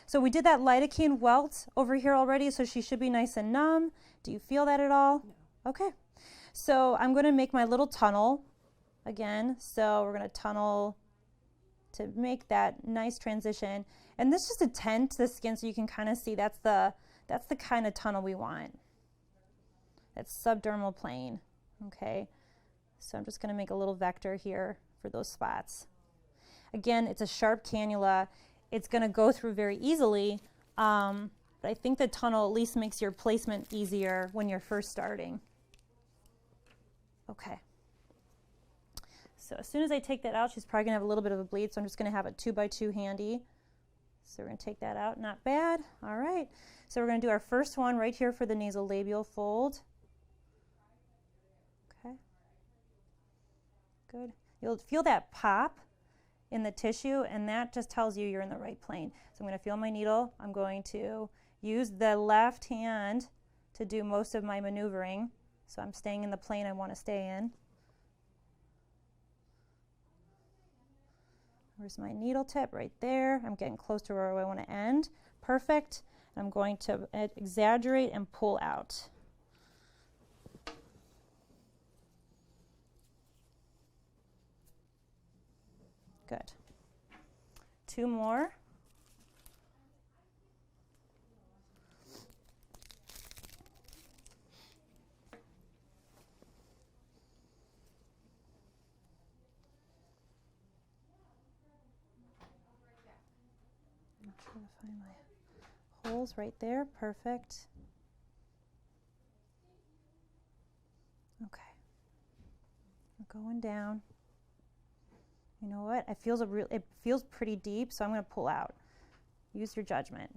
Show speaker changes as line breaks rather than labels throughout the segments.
So we did that lidocaine welt over here already, so she should be nice and numb. Do you feel that at all?
No.
Okay. So I'm going to make my little tunnel again. So we're going to tunnel to make that nice transition. And this just a tend to the skin so you can kind of see that's the kind of tunnel we want. That's subdermal plane. Okay. So I'm just going to make a little vector here for those spots. Again, it's a sharp cannula. It's going to go through very easily, but I think the tunnel at least makes your placement easier when you're first starting. Okay. So as soon as I take that out, she's probably going to have a little bit of a bleed, so I'm just going to have a 2x2 handy. So we're going to take that out. Not bad. All right. So we're going to do our first one right here for the nasolabial fold. Okay. Good. You'll feel that pop in the tissue, and that just tells you you're in the right plane. So I'm going to feel my needle. I'm going to use the left hand to do most of my maneuvering. So I'm staying in the plane I want to stay in. Where's my needle tip? Right there. I'm getting close to where I want to end. Perfect. I'm going to exaggerate and pull out. Good. 2 more. I'm trying to find my holes right there. Perfect. Okay. I'm going down. You know what? It feels pretty deep, so I'm going to pull out. Use your judgment.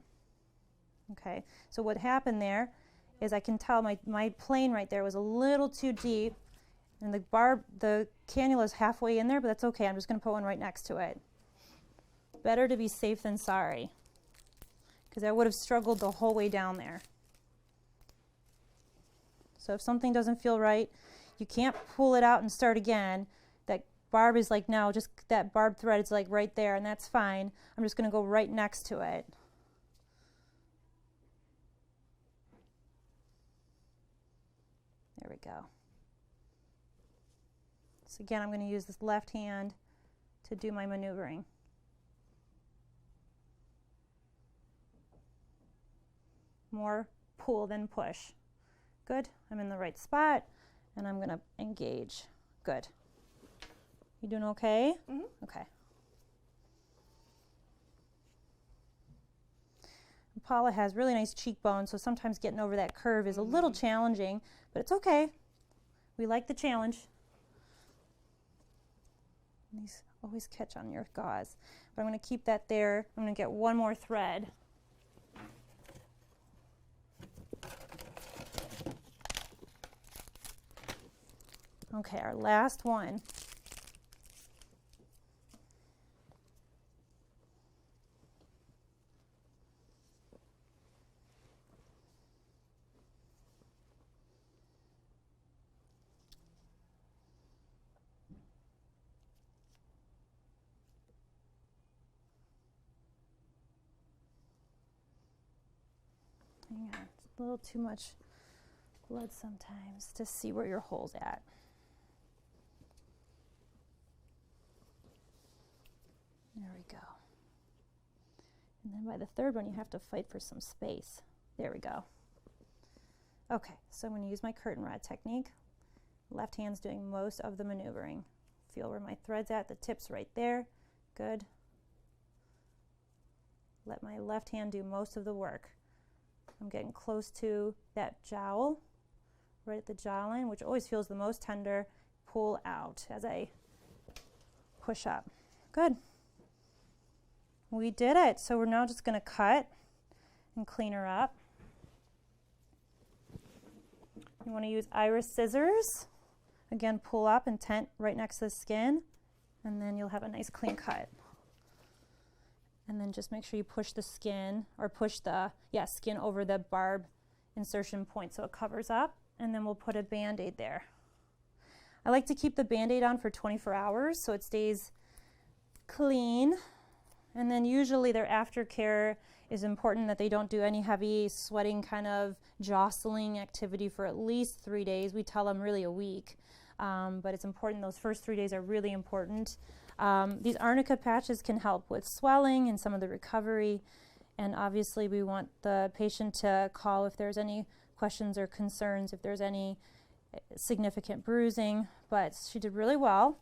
Okay. So what happened there is I can tell my plane right there was a little too deep, and the cannula is halfway in there, but that's okay. I'm just going to put one right next to it. Better to be safe than sorry, because I would have struggled the whole way down there. So if something doesn't feel right, you can't pull it out and start again. That barb is like now, just that barbed thread is like right there, and that's fine. I'm just going to go right next to it. There we go. So again, I'm going to use this left hand to do my maneuvering. More pull than push. Good. I'm in the right spot, and I'm going to engage. Good. You doing okay?
Mm-hmm.
Okay. Paula has really nice cheekbones, so sometimes getting over that curve is a little challenging, but it's okay. We like the challenge. These always catch on your gauze. But I'm going to keep that there. I'm going to get one more thread. Okay, our last one. Hang on, it's a little too much blood sometimes to see where your hole's at. There we go. And then by the third one, you have to fight for some space. There we go. Okay, so I'm going to use my curtain rod technique. Left hand's doing most of the maneuvering. Feel where my thread's at, the tip's right there. Good. Let my left hand do most of the work. I'm getting close to that jowl, right at the jawline, which always feels the most tender. Pull out as I push up. Good. We did it. So we're now just going to cut and clean her up. You want to use iris scissors. Again, pull up and tent right next to the skin, and then you'll have a nice clean cut. And then just make sure you push the skin, or push the skin over the barb insertion point so it covers up, and then we'll put a Band-Aid there. I like to keep the Band-Aid on for 24 hours so it stays clean. And then usually their aftercare It's important that they don't do any heavy sweating kind of jostling activity for at least 3 days. We tell them really a week, but it's important. Those first 3 days are really important. These arnica patches can help with swelling and some of the recovery, and obviously we want the patient to call if there's any questions or concerns, if there's any significant bruising, but she did really well.